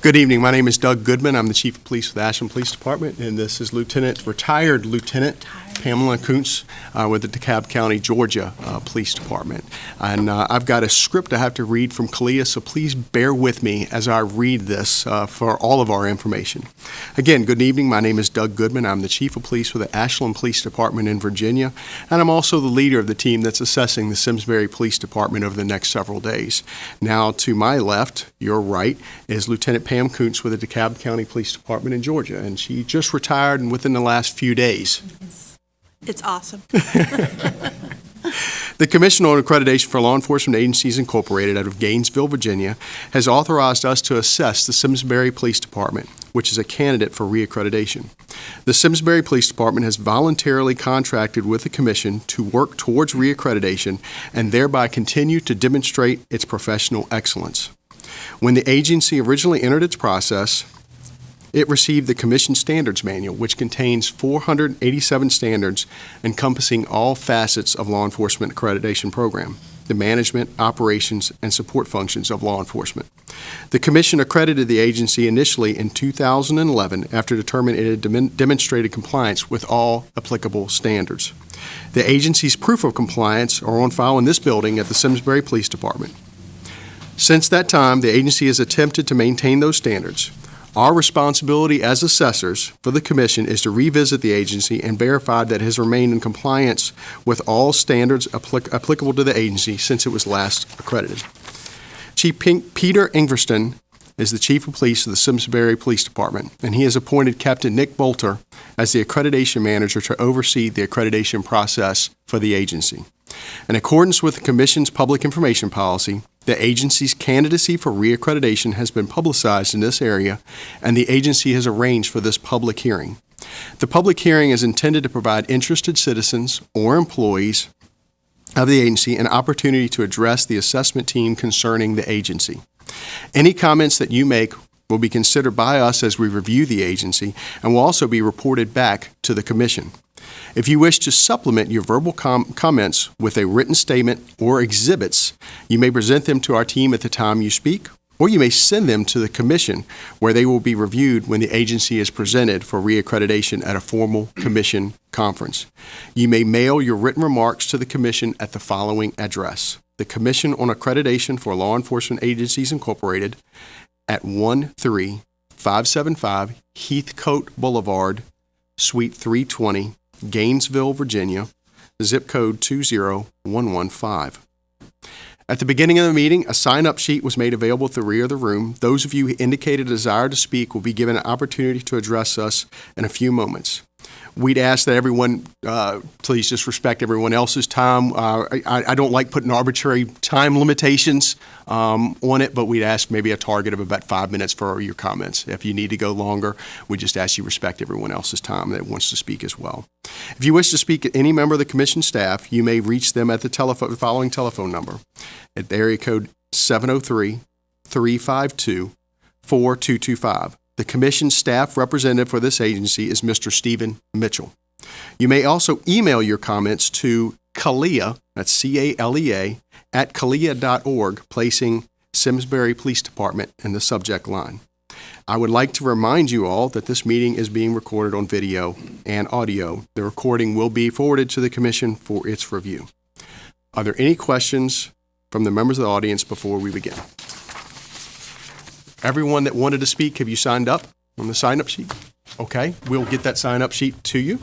Good evening. My name is Doug Goodman. I'm the Chief of Police with the Ashland Police Department, and this is retired Lieutenant Pamela Kuntz with the DeKalb County, Georgia Police Department. And I've got a script I have to read from CALEA, so please bear with me as I read this for all of our information. Again, good evening. My name is Doug Goodman. I'm the Chief of Police with the Ashland Police Department in Virginia, and I'm also the leader of the team that's assessing the Simsbury Police Department over the next several days. Now, to my left, your right, is Lieutenant Pam Kuntz with the DeKalb County Police Department in Georgia, and she just retired and within the last few days. It's awesome. The Commission on Accreditation for Law Enforcement Agencies Incorporated out of Gainesville, Virginia, has authorized us to assess the Simsbury Police Department, which is a candidate for reaccreditation. The Simsbury Police Department has voluntarily contracted with the Commission to work towards reaccreditation and thereby continue to demonstrate its professional excellence. When the agency originally entered its process, it received the Commission Standards Manual, which contains 487 standards encompassing all facets of law enforcement accreditation program, the management, operations, and support functions of law enforcement. The Commission accredited the agency initially in 2011 after determining it had demonstrated compliance with all applicable standards. The agency's proof of compliance are on file in this building at the Simsbury Police Department. Since that time, the agency has attempted to maintain those standards. Our responsibility as assessors for the Commission is to revisit the agency and verify that it has remained in compliance with all standards applicable to the agency since it was last accredited. Chief Peter Ingverston is the Chief of Police of the Simsbury Police Department, and he has appointed Captain Nick Bolter as the Accreditation Manager to oversee the accreditation process for the agency. In accordance with the Commission's public information policy, the agency's candidacy for reaccreditation has been publicized in this area, and the agency has arranged for this public hearing. The public hearing is intended to provide interested citizens or employees of the agency an opportunity to address the assessment team concerning the agency. Any comments that you make will be considered by us as we review the agency and will also be reported back to the Commission. If you wish to supplement your verbal comments with a written statement or exhibits, you may present them to our team at the time you speak, or you may send them to the Commission, where they will be reviewed when the agency is presented for reaccreditation at a formal Commission conference. You may mail your written remarks to the Commission at the following address: the Commission on Accreditation for Law Enforcement Agencies Incorporated at 13575 Heathcote Boulevard, Suite 320, Gainesville, Virginia, zip code 20115. At the beginning of the meeting, a sign-up sheet was made available at the rear of the room. Those of you who indicated a desire to speak will be given an opportunity to address us in a few moments. We'd ask that everyone please just respect everyone else's time. I don't like putting arbitrary time limitations on it, but we'd ask maybe a target of about 5 minutes for your comments. If you need to go longer, we just ask you respect everyone else's time that wants to speak as well. If you wish to speak at any member of the Commission staff, you may reach them at the following telephone number at the area code 703-352-4225. The Commission staff representative for this agency is Mr. Stephen Mitchell. You may also email your comments to CALEA, that's C-A-L-E-A, at calea.org, placing Simsbury Police Department in the subject line. I would like to remind you all that this meeting is being recorded on video and audio. The recording will be forwarded to the Commission for its review. Are there any questions from the members of the audience before we begin? Everyone that wanted to speak, have you signed up on the sign-up sheet? Okay, we'll get that sign-up sheet to you.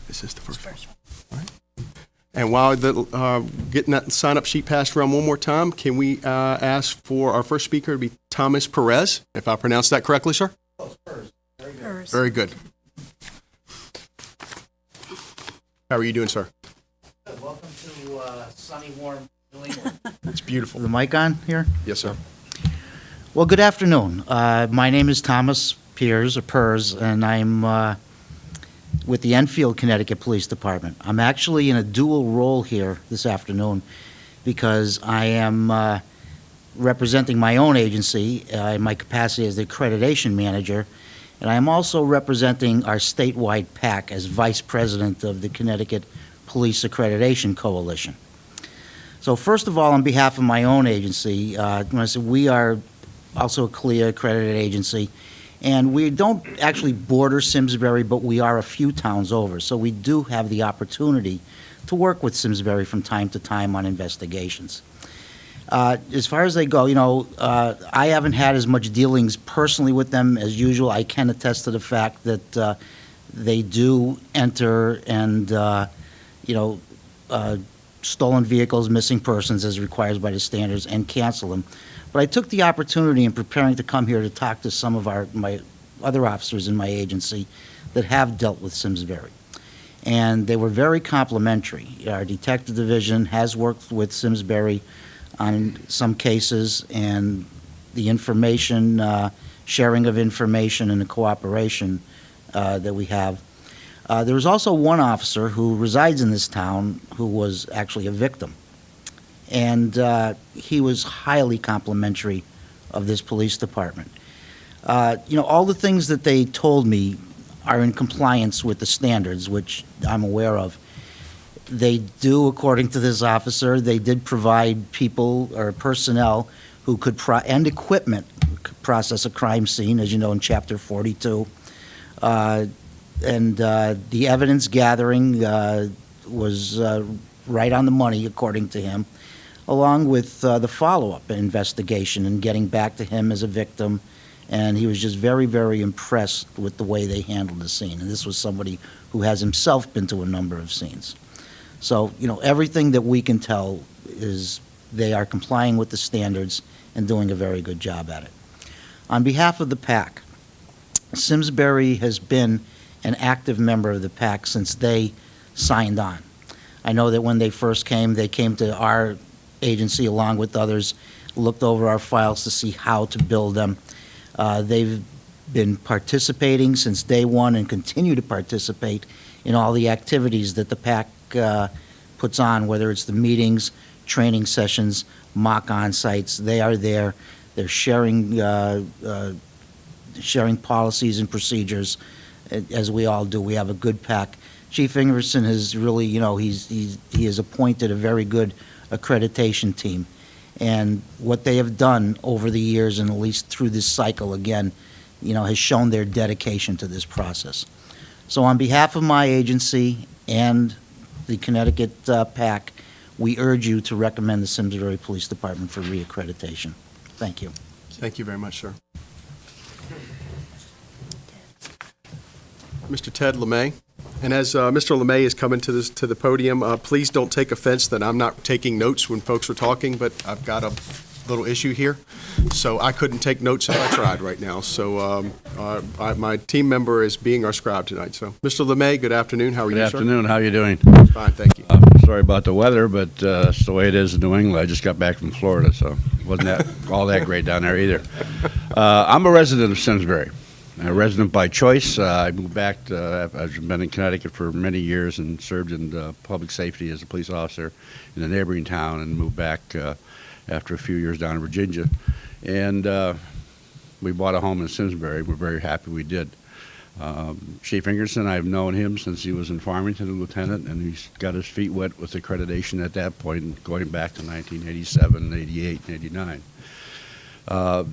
This is the first one. All right. And while getting that sign-up sheet passed around one more time, can we ask for our first speaker to be Thomas Perez, if I pronounced that correctly, sir? Close, Perez. Very good. Very good. How are you doing, sir? Good. Welcome to sunny, warm New England. It's beautiful. The mic on here? Yes, sir. Well, good afternoon. My name is Thomas Pers, and I'm with the Enfield, Connecticut Police Department. I'm actually in a dual role here this afternoon because I am representing my own agency in my capacity as the Accreditation Manager, and I am also representing our statewide PAC as Vice President of the Connecticut Police Accreditation Coalition. So first of all, on behalf of my own agency, when I said we are also a CALEA accredited agency, and we don't actually border Simsbury, but we are a few towns over. So we do have the opportunity to work with Simsbury from time to time on investigations. As far as they go, I haven't had as much dealings personally with them as usual. I can attest to the fact that they do enter and, stolen vehicles, missing persons as required by the standards, and cancel them. But I took the opportunity in preparing to come here to talk to some of my other officers in my agency that have dealt with Simsbury. And they were very complimentary. Our detective division has worked with Simsbury on some cases, and the information, sharing of information and the cooperation that we have. There was also one officer who resides in this town who was actually a victim. And he was highly complimentary of this police department. All the things that they told me are in compliance with the standards, which I'm aware of. They do, according to this officer, they did provide people or personnel who could, and equipment, could process a crime scene, as you know, in Chapter 42. The evidence gathering was right on the money, according to him, along with the follow-up investigation and getting back to him as a victim. And he was just very, very impressed with the way they handled the scene. And this was somebody who has himself been to a number of scenes. So, everything that we can tell is they are complying with the standards and doing a very good job at it. On behalf of the PAC, Simsbury has been an active member of the PAC since they signed on. I know that when they first came, they came to our agency along with others, looked over our files to see how to build them. They've been participating since day one and continue to participate in all the activities that the PAC puts on, whether it's the meetings, training sessions, mock on-sites. They are there. They're sharing policies and procedures, as we all do. We have a good PAC. Chief Ingerson has really, he has appointed a very good accreditation team. And what they have done over the years, and at least through this cycle again, has shown their dedication to this process. So on behalf of my agency and the Connecticut PAC, we urge you to recommend the Simsbury Police Department for reaccreditation. Thank you. Thank you very much, sir. Mr. Ted LeMay. And as Mr. LeMay is coming to the podium, please don't take offense that I'm not taking notes when folks are talking, but I've got a little issue here, so I couldn't take notes if I tried right now. So my team member is being our scribe tonight. So, Mr. LeMay, good afternoon. How are you, sir? Good afternoon. How are you doing? Fine, thank you. Sorry about the weather, but it's the way it is in New England. I just got back from Florida, so it wasn't all that great down there either. I'm a resident of Simsbury. A resident by choice. I moved back. I've been in Connecticut for many years and served in public safety as a police officer in a neighboring town, and moved back after a few years down in Virginia. And we bought a home in Simsbury. We're very happy we did. Chief Ingerson, I've known him since he was in Farmington, a lieutenant, and he's got his feet wet with accreditation at that point, going back to 1987, 88, and 89. The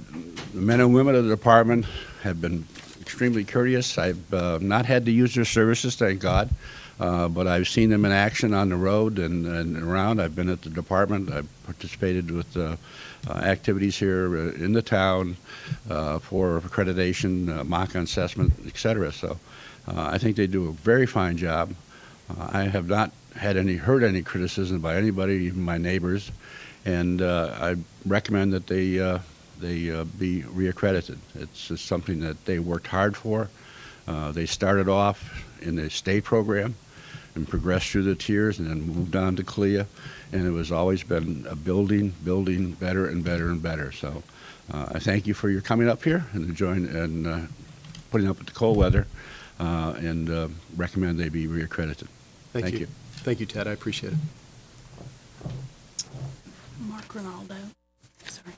men and women of the department have been extremely courteous. I've not had to use their services, thank God, but I've seen them in action on the road and around. I've been at the department. I've participated with activities here in the town for accreditation, mock assessment, etc. So I think they do a very fine job. I have not heard any criticism by anybody, even my neighbors, and I recommend that they be reaccredited. It's just something that they worked hard for. They started off in the state program and progressed through the tiers and then moved on to CALEA, and it was always been a building better and better and better. So I thank you for your coming up here and enjoying and putting up with the cold weather, and recommend they be reaccredited. Thank you. Thank you, Ted. I appreciate it. Mark Ronaldo. Sorry.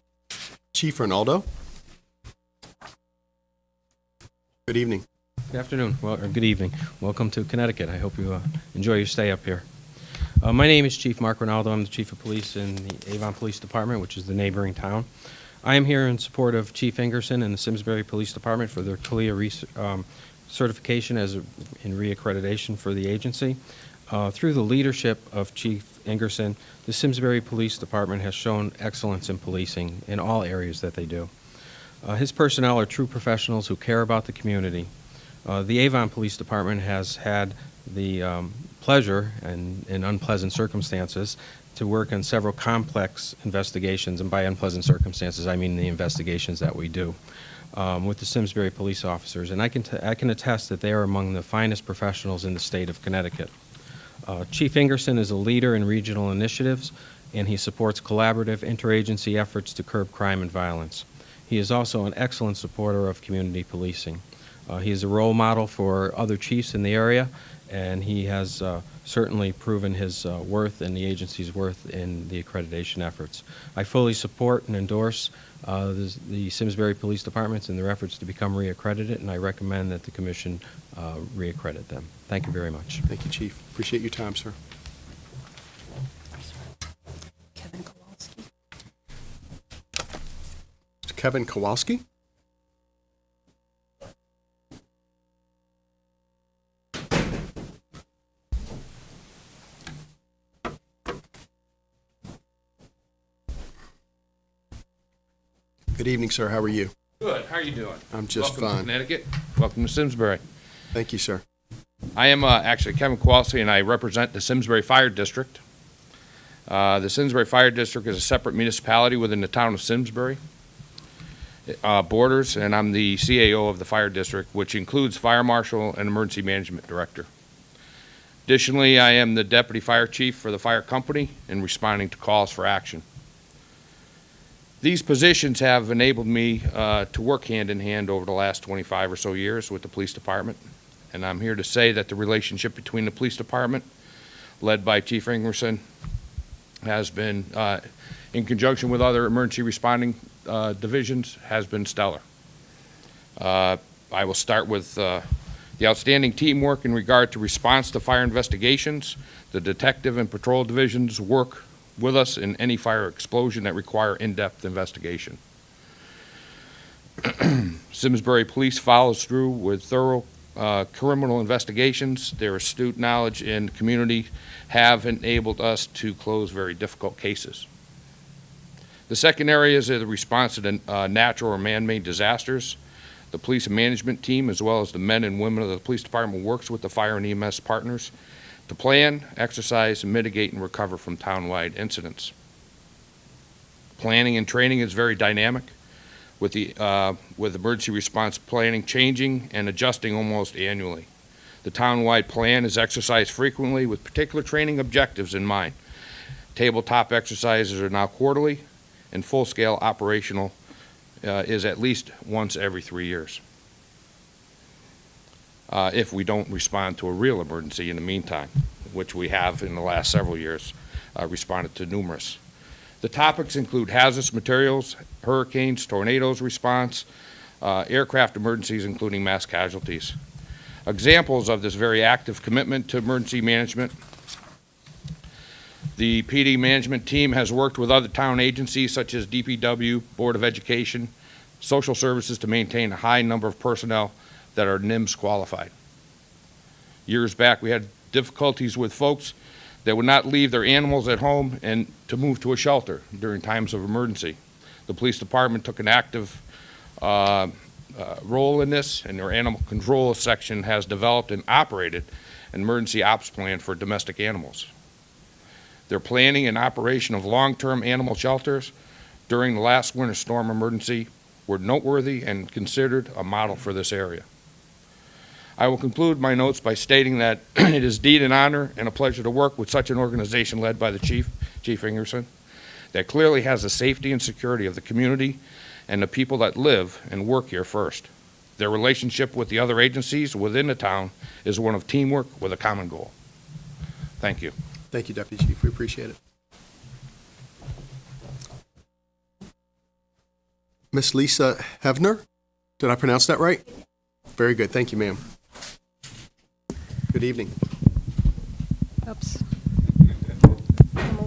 Chief Ronaldo. Good evening. Good afternoon, or good evening. Welcome to Connecticut. I hope you enjoy your stay up here. My name is Chief Mark Ronaldo. I'm the Chief of Police in the Avon Police Department, which is the neighboring town. I am here in support of Chief Ingerson and the Simsbury Police Department for their CALEA certification in reaccreditation for the agency. Through the leadership of Chief Ingerson, the Simsbury Police Department has shown excellence in policing in all areas that they do. His personnel are true professionals who care about the community. The Avon Police Department has had the pleasure and in unpleasant circumstances to work on several complex investigations, and by unpleasant circumstances I mean the investigations that we do with the Simsbury police officers, and I can attest that they are among the finest professionals in the state of Connecticut. Chief Ingerson is a leader in regional initiatives, and he supports collaborative interagency efforts to curb crime and violence. He is also an excellent supporter of community policing. He is a role model for other chiefs in the area, and he has certainly proven his worth and the agency's worth in the accreditation efforts. I fully support and endorse the Simsbury Police Departments in their efforts to become reaccredited, and I recommend that the Commission reaccredit them. Thank you very much. Thank you, Chief. Appreciate your time, sir. Kevin Kowalski. Mr. Kevin Kowalski? Good evening, sir. How are you? Good. How are you doing? I'm just Welcome fine. to Connecticut. Welcome to Simsbury. Thank you, sir. I am actually Kevin Kowalski, and I represent the Simsbury Fire District. The Simsbury Fire District is a separate municipality within the town of Simsbury. Borders, and I'm the CAO of the Fire District, which includes Fire Marshal and Emergency Management Director. Additionally, I am the Deputy Fire Chief for the fire company in responding to calls for action. These positions have enabled me to work hand in hand over the last 25 or so years with the police department, and I'm here to say that the relationship between the police department, led by Chief Ingerson, has been, in conjunction with other emergency responding divisions, has been stellar. I will start with the outstanding teamwork in regard to response to fire investigations. The detective and patrol divisions work with us in any fire explosion that require in-depth investigation. Simsbury Police follows through with thorough criminal investigations. Their astute knowledge and community have enabled us to close very difficult cases. The second area is the response to the natural or man-made disasters. The police and management team, as well as the men and women of the police department, works with the fire and EMS partners to plan, exercise, mitigate, and recover from town-wide incidents. Planning and training is very dynamic, with emergency response planning changing and adjusting almost annually. The town-wide plan is exercised frequently with particular training objectives in mind. Tabletop exercises are now quarterly, and full-scale operational is at least once every 3 years. If we don't respond to a real emergency in the meantime, which we have in the last several years responded to numerous. The topics include hazardous materials, hurricanes, tornadoes response, aircraft emergencies, including mass casualties. Examples of this very active commitment to emergency management: the PD management team has worked with other town agencies such as DPW, Board of Education, Social Services to maintain a high number of personnel that are NIMS qualified. Years back, we had difficulties with folks that would not leave their animals at home and to move to a shelter during times of emergency. The police department took an active role in this, and their animal control section has developed and operated an emergency ops plan for domestic animals. Their planning and operation of long-term animal shelters during the last winter storm emergency were noteworthy and considered a model for this area. I will conclude my notes by stating that it is indeed an honor and a pleasure to work with such an organization led by the Chief Ingerson, that clearly has the safety and security of the community and the people that live and work here first. Their relationship with the other agencies within the town is one of teamwork with a common goal. Thank you. Thank you, Deputy Chief. We appreciate it. Miss Lisa Hevner, did I pronounce that right? Very good. Thank you, ma'am. Good evening. Oops.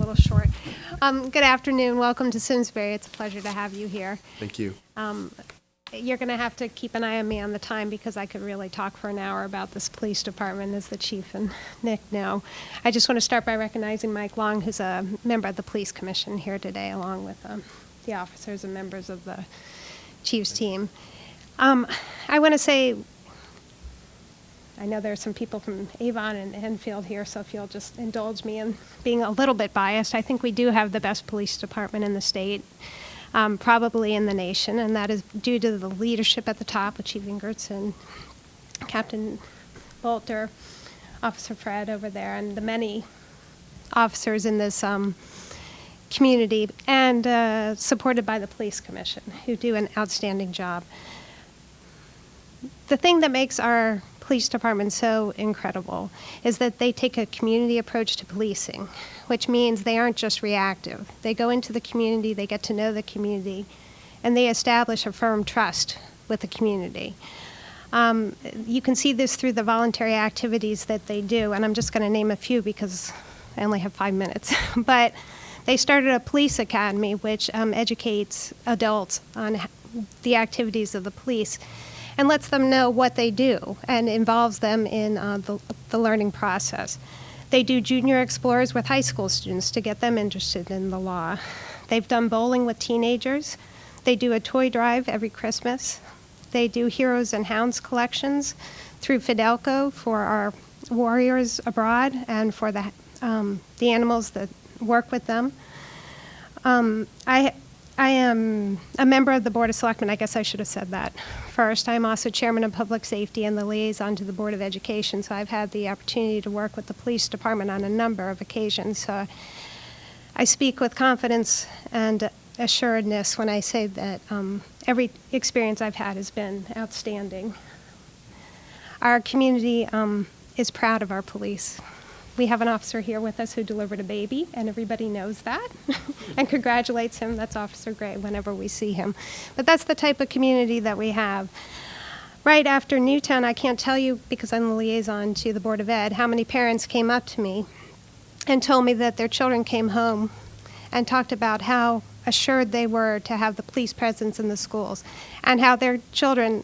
little short. Good afternoon. Welcome to Simsbury. It's a pleasure to have you here. Thank you. You're going to have to keep an eye on me on the time because I could really talk for an hour about this police department, as the chief and Nick know. I just want to start by recognizing Mike Long, who's a member of the police commission here today, along with the officers and members of the chief's team. I want to say, I know there are some people from Avon and Enfield here, so if you'll just indulge me in being a little bit biased, I think we do have the best police department in the state. Probably in the nation, and that is due to the leadership at the top with Chief Ingerson, Captain Bolter, Officer Fred over there, and the many officers in this community, and supported by the Police Commission, who do an outstanding job. The thing that makes our police department so incredible is that they take a community approach to policing, which means they aren't just reactive. They go into the community, they get to know the community, and they establish a firm trust with the community. You can see this through the voluntary activities that they do, and I'm just going to name a few because I only have 5 minutes. But they started a police academy which educates adults on the activities of the police and lets them know what they do and involves them in the learning process. They do junior explorers with high school students to get them interested in the law. They've done bowling with teenagers. They do a toy drive every Christmas. They do Heroes and Hounds collections through Fidelco for our warriors abroad and for the animals that work with them. I am a member of the Board of Selectmen. I guess I should have said that first. I'm also chairman of Public Safety and the liaison to the Board of Education, so I've had the opportunity to work with the police department on a number of occasions. So I speak with confidence and assuredness when I say that every experience I've had has been outstanding. Our community is proud of our police. We have an officer here with us who delivered a baby, and everybody knows that and congratulates him. That's Officer Gray whenever we see him. But that's the type of community that we have. Right after Newtown, I can't tell you, because I'm the liaison to the Board of Ed, how many parents came up to me and told me that their children came home and talked about how assured they were to have the police presence in the schools and how their children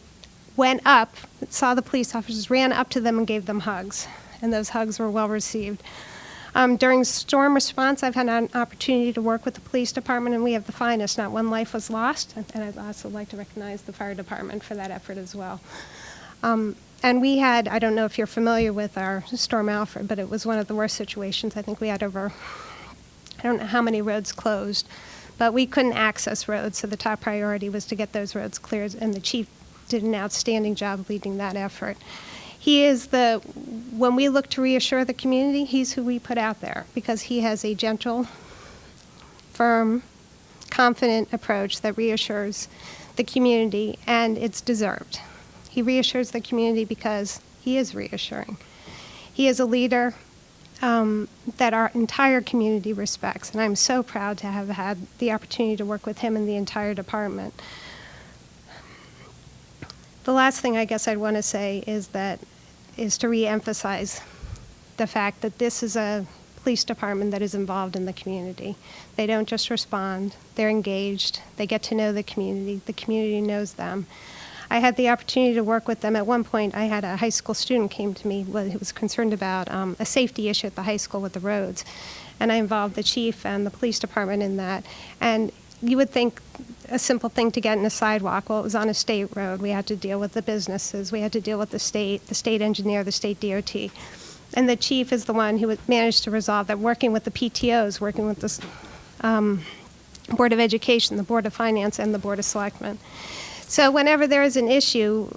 went up, saw the police officers, ran up to them and gave them hugs. And those hugs were well received. During storm response, I've had an opportunity to work with the police department, and we have the finest. Not one life was lost, and I'd also like to recognize the fire department for that effort as well. And we had, I don't know if you're familiar with our Storm Alfred, but it was one of the worst situations. I think we had over, I don't know how many roads closed, but we couldn't access roads, so the top priority was to get those roads cleared, and the chief did an outstanding job leading that effort. He is when we look to reassure the community, he's who we put out there because he has a gentle, firm, confident approach that reassures the community, and it's deserved. He reassures the community because he is reassuring. He is a leader that our entire community respects, and I'm so proud to have had the opportunity to work with him and the entire department. The last thing I guess I'd want to say is to reemphasize the fact that this is a police department that is involved in the community. They don't just respond, they're engaged, they get to know the community knows them. I had the opportunity to work with them. At one point, I had a high school student came to me who was concerned about a safety issue at the high school with the roads, and I involved the chief and the police department in that. And you would think a simple thing to get in a sidewalk. Well, it was on a state road. We had to deal with the businesses. We had to deal with the state engineer, the state DOT. And the chief is the one who managed to resolve that, working with the PTOs, working with the Board of Education, the Board of Finance, and the Board of Selectmen. So whenever there is an issue,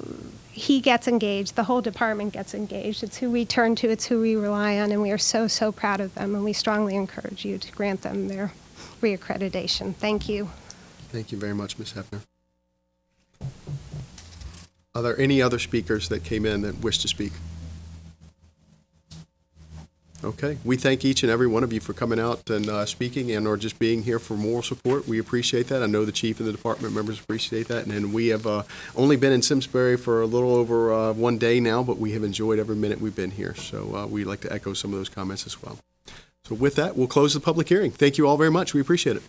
he gets engaged. The whole department gets engaged. It's who we turn to. It's who we rely on. And we are so, so proud of them. And we strongly encourage you to grant them their reaccreditation. Thank you. Thank you very much, Ms. Hefner. Are there any other speakers that came in that wish to speak? Okay. We thank each and every one of you for coming out and speaking and or just being here for moral support. We appreciate that. I know the chief and the department members appreciate that. And we have only been in Simsbury for a little over 1 day now, but we have enjoyed every minute we'd been here. So we'd like to echo some of those comments as well. So with that, we'll close the public hearing. Thank you all very much. We appreciate it.